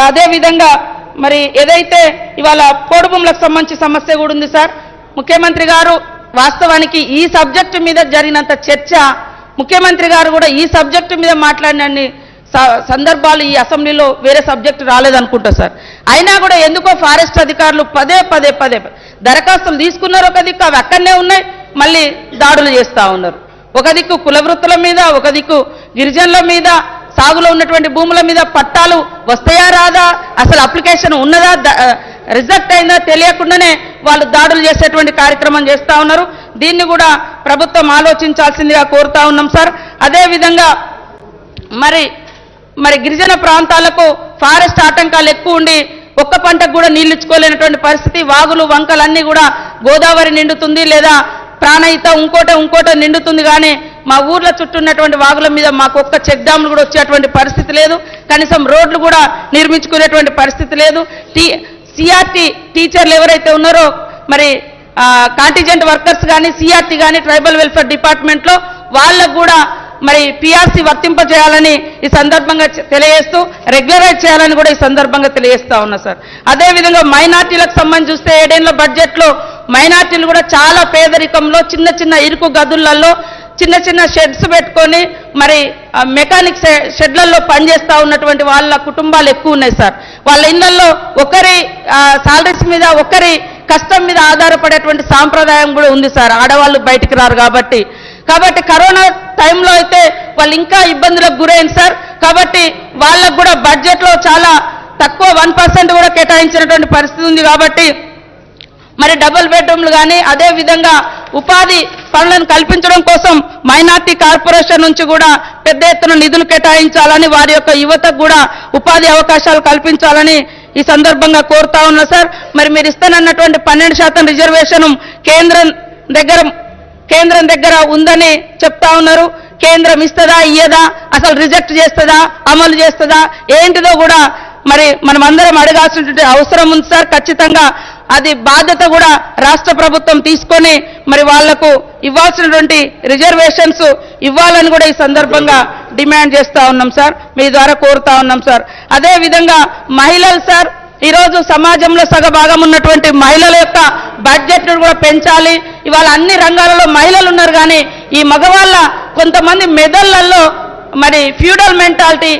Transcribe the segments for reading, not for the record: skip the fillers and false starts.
అదేవిధంగా మరి ఏదైతే ఇవాళ పోడు భూములకు సంబంధించి సమస్య కూడా ఉంది సార్. ముఖ్యమంత్రి గారు వాస్తవానికి ఈ సబ్జెక్టు మీద జరిగినంత చర్చ ముఖ్యమంత్రి గారు కూడా ఈ సబ్జెక్టు మీద మాట్లాడినన్ని సందర్భాలు ఈ అసెంబ్లీలో వేరే సబ్జెక్టు రాలేదనుకుంటా సార్. అయినా కూడా ఎందుకో ఫారెస్ట్ అధికారులు పదే దరఖాస్తులు తీసుకున్నారు. ఒక దిక్కు అవి అక్కడనే ఉన్నాయి, మళ్ళీ దాడులు చేస్తూ ఉన్నారు. ఒక దిక్కు కుల వృత్తుల మీద, ఒక దిక్కు గిరిజనుల మీద, సాగులో ఉన్నటువంటి భూముల మీద పట్టాలు వస్తాయా రాదా, అసలు అప్లికేషన్ ఉన్నదా, రిజెక్ట్ అయిందా తెలియకుండానే వాళ్ళు దాడులు చేసేటువంటి కార్యక్రమం చేస్తూ ఉన్నారు. దీన్ని కూడా ప్రభుత్వం ఆలోచించాల్సిందిగా కోరుతా ఉన్నాం సార్. అదేవిధంగా మరి గిరిజన ప్రాంతాలకు ఫారెస్ట్ ఆటంకాలు ఎక్కువ ఉండి ఒక్క పంటకు కూడా నీళ్లు ఇచ్చుకోలేనటువంటి పరిస్థితి. వాగులు వంకలన్నీ కూడా గోదావరి నిండుతుంది, లేదా ప్రాణహిత ఇంకోట నిండుతుంది. కానీ మా ఊర్ల చుట్టూ ఉన్నటువంటి వాగుల మీద మాకు ఒక్క చెక్ డ్యామ్లు కూడా వచ్చేటువంటి పరిస్థితి లేదు. కనీసం రోడ్లు కూడా నిర్మించుకునేటువంటి పరిస్థితి లేదు. సిఆర్టీ టీచర్లు ఎవరైతే ఉన్నారో మరి కాంటిజెంట్ వర్కర్స్ కానీ, సిఆర్టీ కానీ ట్రైబల్ వెల్ఫేర్ డిపార్ట్మెంట్లో వాళ్ళకు కూడా మరి పిఆర్సీ వర్తింపజేయాలని ఈ సందర్భంగా తెలియజేస్తూ, రెగ్యులరైజ్ చేయాలని కూడా ఈ సందర్భంగా తెలియజేస్తా ఉన్నా సార్. అదేవిధంగా మైనార్టీలకు సంబంధించి చూస్తే 7 ఏళ్ల బడ్జెట్లో మైనార్టీలు కూడా చాలా పేదరికంలో చిన్న ఇరుకు గదులలో చిన్న షెడ్స్ పెట్టుకొని మరి మెకానిక్ షెడ్లలో పనిచేస్తూ ఉన్నటువంటి వాళ్ళ కుటుంబాలు ఎక్కువ ఉన్నాయి సార్. వాళ్ళ ఇళ్లలో ఒకరి సాలరీస్ మీద, ఒకరి కష్టం మీద ఆధారపడేటువంటి సాంప్రదాయం కూడా ఉంది సార్. ఆడవాళ్ళు బయటికి రారు కాబట్టి కరోనా టైంలో అయితే వాళ్ళు ఇంకా ఇబ్బందులకు గురైంది సార్. కాబట్టి వాళ్ళకు కూడా బడ్జెట్లో చాలా తక్కువ 1% కూడా కేటాయించినటువంటి పరిస్థితి ఉంది. కాబట్టి మరి డబుల్ బెడ్రూమ్లు కానీ, అదేవిధంగా ఉపాధి పనులను కల్పించడం కోసం మైనార్టీ కార్పొరేషన్ నుంచి కూడా పెద్ద ఎత్తున నిధులు కేటాయించాలని, వారి యొక్క యువతకు కూడా ఉపాధి అవకాశాలు కల్పించాలని ఈ సందర్భంగా కోరుతా ఉన్నా సార్. మరి మీరు ఇస్తానన్నటువంటి 12% రిజర్వేషన్ కేంద్రం దగ్గర ఉందని చెప్తా ఉన్నారు. కేంద్రం ఇస్తుందా ఇయ్యదా, అసలు రిజెక్ట్ చేస్తుందా, అమలు చేస్తుందా ఏంటిదో కూడా మరి మనం అందరం అడగాల్సినటువంటి అవసరం ఉంది సార్. ఖచ్చితంగా అది బాధ్యత కూడా రాష్ట్ర ప్రభుత్వం తీసుకొని మరి వాళ్లకు ఇవ్వాల్సినటువంటి రిజర్వేషన్స్ ఇవ్వాలని కూడా ఈ సందర్భంగా డిమాండ్ చేస్తూ ఉన్నాం సార్, మీ ద్వారా కోరుతా ఉన్నాం సార్. అదేవిధంగా మహిళలు సార్, ఈరోజు సమాజంలో సగభాగం ఉన్నటువంటి మహిళల యొక్క బడ్జెట్ను కూడా పెంచాలి. ఇవాళ అన్ని రంగాలలో మహిళలు ఉన్నారు, కానీ ఈ మగవాళ్ళ కొంతమంది మెదళ్లలో మరి ఫ్యూడల్ మెంటాలిటీ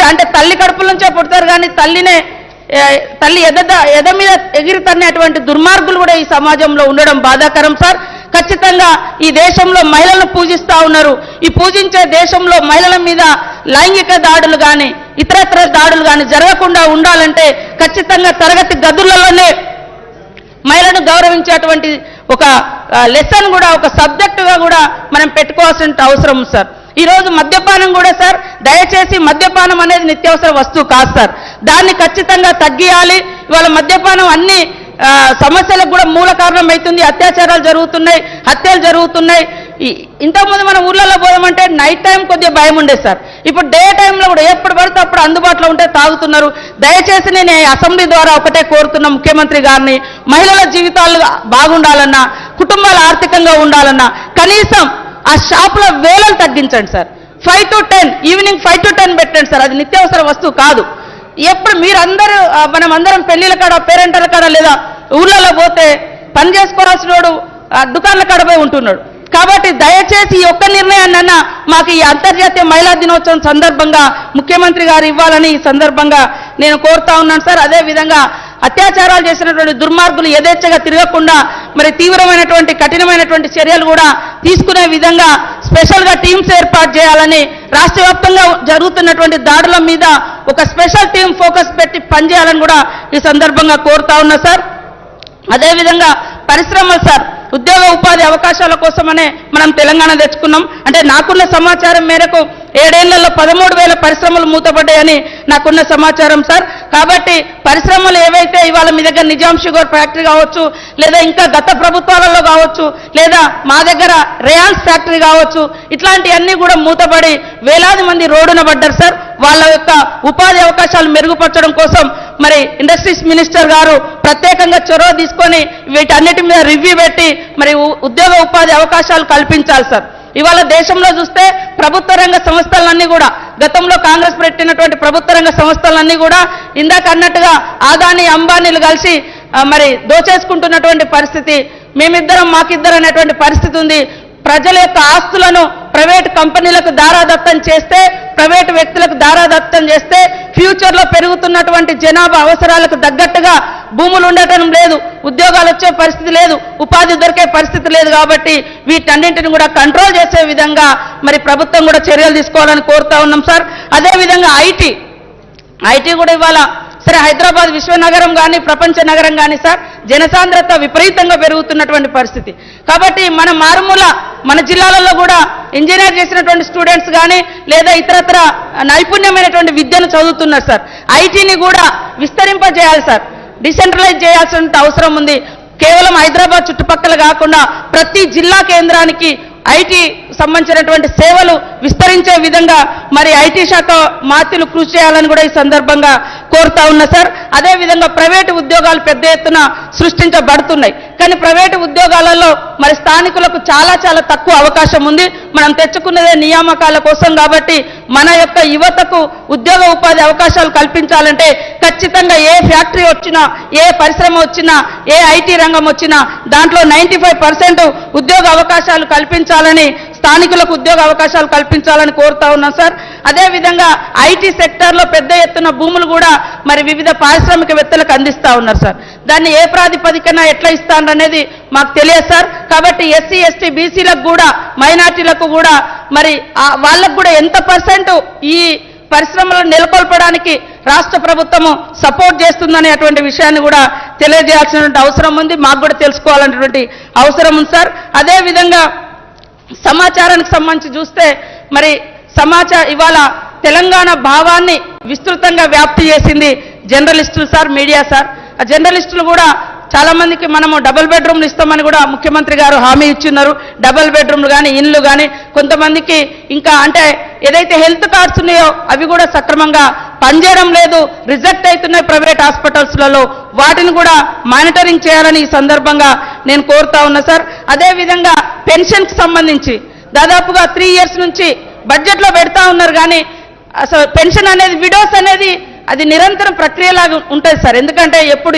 అంటే తల్లి కడుపుల నుంచే పుడతారు, కానీ తల్లి ఎద మీద ఎగిరి తన్నేటువంటి దుర్మార్గులు కూడా ఈ సమాజంలో ఉండడం బాధాకరం సార్. ఖచ్చితంగా ఈ దేశంలో మహిళలను పూజిస్తూ ఉన్నారు. ఈ పూజించే దేశంలో మహిళల మీద లైంగిక దాడులు కానీ, ఇతరత్ర దాడులు కానీ జరగకుండా ఉండాలంటే ఖచ్చితంగా తరగతి గదులలోనే మహిళను గౌరవించేటువంటి ఒక లెసన్ కూడా, ఒక సబ్జెక్టుగా కూడా మనం పెట్టుకోవాల్సిన అవసరం సార్. ఈరోజు మద్యపానం కూడా సార్, దయచేసి మద్యపానం అనేది నిత్యావసర వస్తువు కాదు సార్. దాన్ని ఖచ్చితంగా తగ్గియాలి. ఇవాళ మద్యపానం అన్ని సమస్యలకు కూడా మూల కారణం అవుతుంది. అత్యాచారాలు జరుగుతున్నాయి, హత్యలు జరుగుతున్నాయి. ఇంతకుముందు మన ఊర్లలో పోదామంటే నైట్ టైం కొద్దిగా భయం ఉండేది సార్. ఇప్పుడు డే టైంలో కూడా ఎప్పుడు పడితే అప్పుడు అందుబాటులో ఉంటే తాగుతున్నారు. దయచేసి నేను అసెంబ్లీ ద్వారా ఒకటే కోరుతున్న ముఖ్యమంత్రి గారిని, మహిళల జీవితాలు బాగుండాలన్నా, కుటుంబాలు ఆర్థికంగా ఉండాలన్నా కనీసం ఆ షాపుల వేలను తగ్గించండి సార్. 5 to 10 ఈవినింగ్ 5 to 10 పెట్టండి సార్. అది నిత్యావసర వస్తువు కాదు. ఎప్పుడు మీరందరూ మనమందరం పెళ్లిళ్ళ కాడ, పేరెంటల కాడ, లేదా ఊళ్ళలో పోతే పని చేసుకోవాల్సిన వాడు దుకాణాల కాడ పోయి ఉంటున్నాడు. కాబట్టి దయచేసి ఈ ఒక్క నిర్ణయాన్నన్నా మాకు ఈ అంతర్జాతీయ మహిళా దినోత్సవం సందర్భంగా ముఖ్యమంత్రి గారు ఇవ్వాలని ఈ సందర్భంగా నేను కోరుతా ఉన్నాను సార్. అదేవిధంగా అత్యాచారాలు చేసినటువంటి దుర్మార్గులు యథేచ్ఛగా తిరగకుండా మరి తీవ్రమైనటువంటి కఠినమైనటువంటి చర్యలు కూడా తీసుకునే విధంగా స్పెషల్గా టీమ్స్ ఏర్పాటు చేయాలని, రాష్ట్ర వ్యాప్తంగా జరుగుతున్నటువంటి దాడుల మీద ఒక స్పెషల్ టీం ఫోకస్ పెట్టి పనిచేయాలని కూడా ఈ సందర్భంగా కోరుతా ఉన్నా సార్. అదేవిధంగా పరిశ్రమలు సార్, ఉద్యోగ ఉపాధి అవకాశాల కోసమనే మనం తెలంగాణ తెచ్చుకున్నాం. అంటే నాకున్న సమాచారం మేరకు 7 ఏళ్లలో 13,000 పరిశ్రమలు మూతపడ్డాయని నాకున్న సమాచారం సార్. కాబట్టి పరిశ్రమలు ఏవైతే ఇవాళ మీ దగ్గర నిజాం షుగర్ ఫ్యాక్టరీ కావచ్చు, లేదా ఇంకా గత ప్రభుత్వాలలో కావచ్చు, లేదా మా దగ్గర రేయాన్స్ ఫ్యాక్టరీ కావచ్చు, ఇట్లాంటివన్నీ కూడా మూతపడి వేలాది మంది రోడ్డున పడ్డారు సార్. వాళ్ళ యొక్క ఉపాధి అవకాశాలు మెరుగుపరచడం కోసం మరి ఇండస్ట్రీస్ మినిస్టర్ గారు ప్రత్యేకంగా చొరవ తీసుకొని వీటన్నిటి మీద రివ్యూ పెట్టి మరి ఉద్యోగ ఉపాధి అవకాశాలు కల్పించాలి సార్. ఇవాళ దేశంలో చూస్తే ప్రభుత్వ రంగ సంస్థలన్నీ కూడా గతంలో కాంగ్రెస్ పెట్టినటువంటి ప్రభుత్వ రంగ సంస్థలన్నీ కూడా ఇందాక అన్నట్టుగా ఆదాని అంబానీలు కలిసి మరి దోచేసుకుంటున్నటువంటి పరిస్థితి, మేమిద్దరం మాకిద్దరం అనేటువంటి పరిస్థితి ఉంది. ప్రజల యొక్క ఆస్తులను ప్రైవేట్ కంపెనీలకు దారాదత్తం చేస్తే, ప్రైవేటు వ్యక్తులకు దారాదత్తం చేస్తే ఫ్యూచర్లో పెరుగుతున్నటువంటి జనాభా అవసరాలకు తగ్గట్టుగా భూములు ఉండటం లేదు, ఉద్యోగాలు వచ్చే పరిస్థితి లేదు, ఉపాధి దొరికే పరిస్థితి లేదు. కాబట్టి వీటన్నింటిని కూడా కంట్రోల్ చేసే విధంగా మరి ప్రభుత్వం కూడా చర్యలు తీసుకోవాలని కోరుతా ఉన్నాం సార్. అదేవిధంగా ఐటీ కూడా ఇవాళ సరే హైదరాబాద్ విశ్వనగరం కానీ ప్రపంచ నగరం కానీ సార్ జనసాంద్రత విపరీతంగా పెరుగుతున్నటువంటి పరిస్థితి. కాబట్టి మన మారుమూల మన జిల్లాలలో కూడా ఇంజనీర్ చేసినటువంటి స్టూడెంట్స్ కానీ లేదా ఇతరత్ర నైపుణ్యమైనటువంటి విద్యను చదువుతున్నారు సార్. ఐటీని కూడా విస్తరింపజేయాలి సార్, డిసెంట్రలైజ్ చేయాల్సిన అవసరం ఉంది. కేవలం హైదరాబాద్ చుట్టుపక్కల కాకుండా ప్రతి జిల్లా కేంద్రానికి ఐటీ సంబంధించినటువంటి సేవలు విస్తరించే విధంగా మరి ఐటీ శాఖ మాత్రులు కృషి చేయాలని కూడా ఈ సందర్భంగా కోరుతా ఉన్నా సార్. అదేవిధంగా ప్రైవేటు ఉద్యోగాలు పెద్ద ఎత్తున సృష్టించబడుతున్నాయి, కానీ ప్రైవేటు ఉద్యోగాలలో మరి స్థానికులకు చాలా చాలా తక్కువ అవకాశం ఉంది. మనం తెచ్చుకున్నదే నియామకాల కోసం. కాబట్టి మన యొక్క యువతకు ఉద్యోగ ఉపాధి అవకాశాలు కల్పించాలంటే ఖచ్చితంగా ఏ ఫ్యాక్టరీ వచ్చినా, ఏ పరిశ్రమ వచ్చినా, ఏ ఐటీ రంగం వచ్చినా దాంట్లో 95% ఉద్యోగ అవకాశాలు కల్పించాలని, స్థానికులకు ఉద్యోగ అవకాశాలు కల్పించాలని కోరుతా ఉన్నాం సార్. అదేవిధంగా ఐటీ సెక్టార్లో పెద్ద ఎత్తున భూములు కూడా మరి వివిధ పారిశ్రామికవేత్తలకు అందిస్తూ ఉన్నారు సార్. దాన్ని ఏ ప్రాతిపదికన ఎట్లా ఇస్తారనేది మాకు తెలియదు సార్. కాబట్టి ఎస్సీ ఎస్టీ బీసీలకు కూడా మైనార్టీలకు కూడా మరి వాళ్ళకు కూడా ఎంత % ఈ పరిశ్రమలను నెలకొల్పడానికి రాష్ట్ర ప్రభుత్వము సపోర్ట్ చేస్తుందనేటువంటి విషయాన్ని కూడా తెలియజేయాల్సినటువంటి అవసరం ఉంది, మాకు కూడా తెలుసుకోవాలనేటువంటి అవసరం ఉంది సార్. అదేవిధంగా సమాచారానికి సంబంధించి చూస్తే మరి ఇవాళ తెలంగాణ భావాన్ని విస్తృతంగా వ్యాప్తి చేసింది జర్నలిస్టులు సార్, మీడియా సార్. ఆ జర్నలిస్టులు కూడా చాలా మందికి మనము డబుల్ బెడ్రూమ్లు ఇస్తామని కూడా ముఖ్యమంత్రి గారు హామీ ఇచ్చిన్నారు. డబుల్ బెడ్రూమ్లు కానీ ఇండ్లు కానీ కొంతమందికి ఇంకా అంటే ఏదైతే హెల్త్ కార్డ్స్ ఉన్నాయో అవి కూడా సక్రమంగా పనిచేయడం లేదు, రిజెక్ట్ అవుతున్నాయి ప్రైవేట్ హాస్పిటల్స్లలో. వాటిని కూడా మానిటరింగ్ చేయాలని ఈ సందర్భంగా నేను కోరుతా ఉన్నా సార్. అదేవిధంగా పెన్షన్కి సంబంధించి దాదాపుగా 3 years నుంచి బడ్జెట్లో పెడతా ఉన్నారు, కానీ అసలు పెన్షన్ అనేది విడోస్ అనేది అది నిరంతరం ప్రక్రియలాగా ఉంటుంది సార్. ఎందుకంటే ఎప్పుడు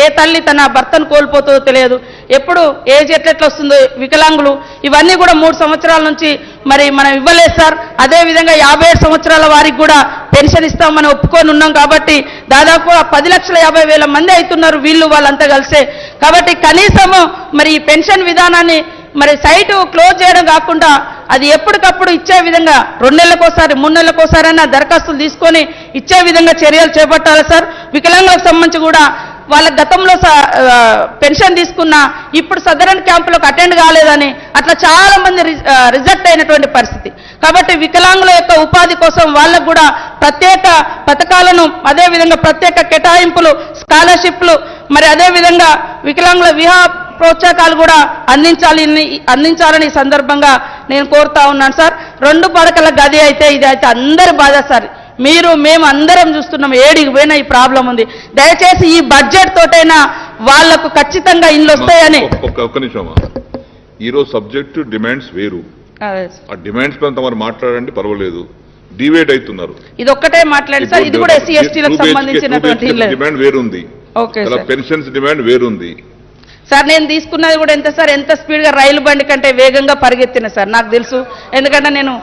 ఏ తల్లి తన భర్తను కోల్పోతుందో తెలియదు, ఎప్పుడు ఏజ్ ఎట్లెట్లా వస్తుందో, వికలాంగులు ఇవన్నీ కూడా 3 సంవత్సరాల నుంచి మరి మనం ఇవ్వలేదు సార్. అదేవిధంగా 57 సంవత్సరాల వారికి కూడా పెన్షన్ ఇస్తామని ఒప్పుకొని ఉన్నాం. కాబట్టి దాదాపు 10,50,000 మంది అవుతున్నారు వాళ్ళంతా కలిసే. కాబట్టి కనీసము మరి ఈ పెన్షన్ విధానాన్ని మరి సైటు క్లోజ్ చేయడం కాకుండా అది ఎప్పటికప్పుడు ఇచ్చే విధంగా 2 నెలలకోసారి 3 నెలలకోసారైనా దరఖాస్తులు తీసుకొని ఇచ్చే విధంగా చర్యలు చేపట్టాలి సార్. వికలాంగులకు సంబంధించి కూడా వాళ్ళ గతంలో పెన్షన్ తీసుకున్నా ఇప్పుడు సదరన్ క్యాంపులకు అటెండ్ కాలేదని అట్లా చాలా మంది రిజెక్ట్ అయినటువంటి పరిస్థితి. కాబట్టి వికలాంగుల యొక్క ఉపాధి కోసం వాళ్ళకు కూడా ప్రత్యేక పథకాలను, అదేవిధంగా ప్రత్యేక కేటాయింపులు, స్కాలర్షిప్లు, మరి అదేవిధంగా వికలాంగుల వివాహ ప్రోత్సాహకాలు కూడా అందించాలని ఈ సందర్భంగా నేను కోరుతా ఉన్నాను సార్. 2 పడకల గది అయితే ఇది అయితే అందరి బాధ సార్. మేము అందరం చూస్తున్నాం, ఏడికి పోయినా ఈ ప్రాబ్లం ఉంది. దయచేసి ఈ బడ్జెట్ తోటైనా వాళ్లకు ఖచ్చితంగా ఇల్లు వస్తాయని. ఒక్క నిమిషం, ఈరోజు సబ్జెక్టు డిమాండ్స్ వేరు, ఆ డిమాండ్స్ పైన తమరు మాట్లాడండి, పర్వాలేదు. డివైడ్ అవుతున్నారు, ఇది ఒక్కటే మాట్లాడి సార్. ఇది కూడా ఎస్సీ ఎస్టీలకు సంబంధించినటువంటి డిమాండ్ వేరుంది, పెన్షన్స్ డిమాండ్ వేరుంది సార్. నేను తీసుకున్నది కూడా ఎంత సార్, ఎంత స్పీడ్గా రైలు బండి కంటే వేగంగా పరిగెత్తిన సార్ నాకు తెలుసు. ఎందుకంటే నేను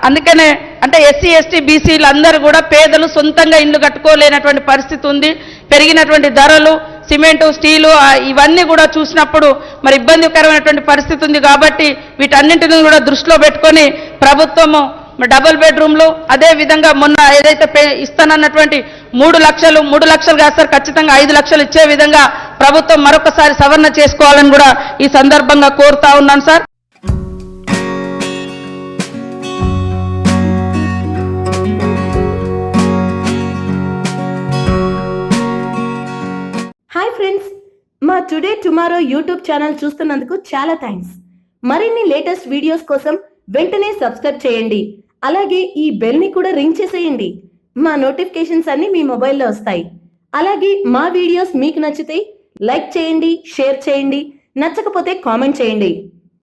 అందుకనే అంటే ఎస్సీ ఎస్టీ బీసీలు అందరూ కూడా పేదలు సొంతంగా ఇల్లు కట్టుకోలేనటువంటి పరిస్థితి ఉంది. పెరిగినటువంటి ధరలు, సిమెంటు, స్టీలు ఇవన్నీ కూడా చూసినప్పుడు మరి ఇబ్బందికరమైనటువంటి పరిస్థితి ఉంది. కాబట్టి వీటన్నింటిని కూడా దృష్టిలో పెట్టుకొని ప్రభుత్వము డబుల్ బెడ్రూమ్లు, అదే విధంగా మొన్న ఏదైతే ఇస్తానన్నటువంటి 3 లక్షలు కాదు సార్, ఖచ్చితంగా 5 లక్షలు ఇచ్చే విధంగా ప్రభుత్వం మరొకసారి సవరణ చేసుకోవాలని కూడా ఈ సందర్భంగా కోరుతా ఉన్నాను సార్. హాయ్ ఫ్రెండ్స్, మా టుడే టుమారో యూట్యూబ్ ఛానల్ చూస్తున్నందుకు చాలా థ్యాంక్స్. మరిన్ని లేటెస్ట్ వీడియోస్ కోసం వెంటనే సబ్స్క్రైబ్ చేయండి. అలాగే ఈ బెల్ ని కూడా రింగ్ చేసేయండి. మా నోటిఫికేషన్స్ అన్ని మీ మొబైల్లో వస్తాయి. అలాగే మా వీడియోస్ మీకు నచ్చితే లైక్ చేయండి, షేర్ చేయండి, నచ్చకపోతే కామెంట్ చేయండి.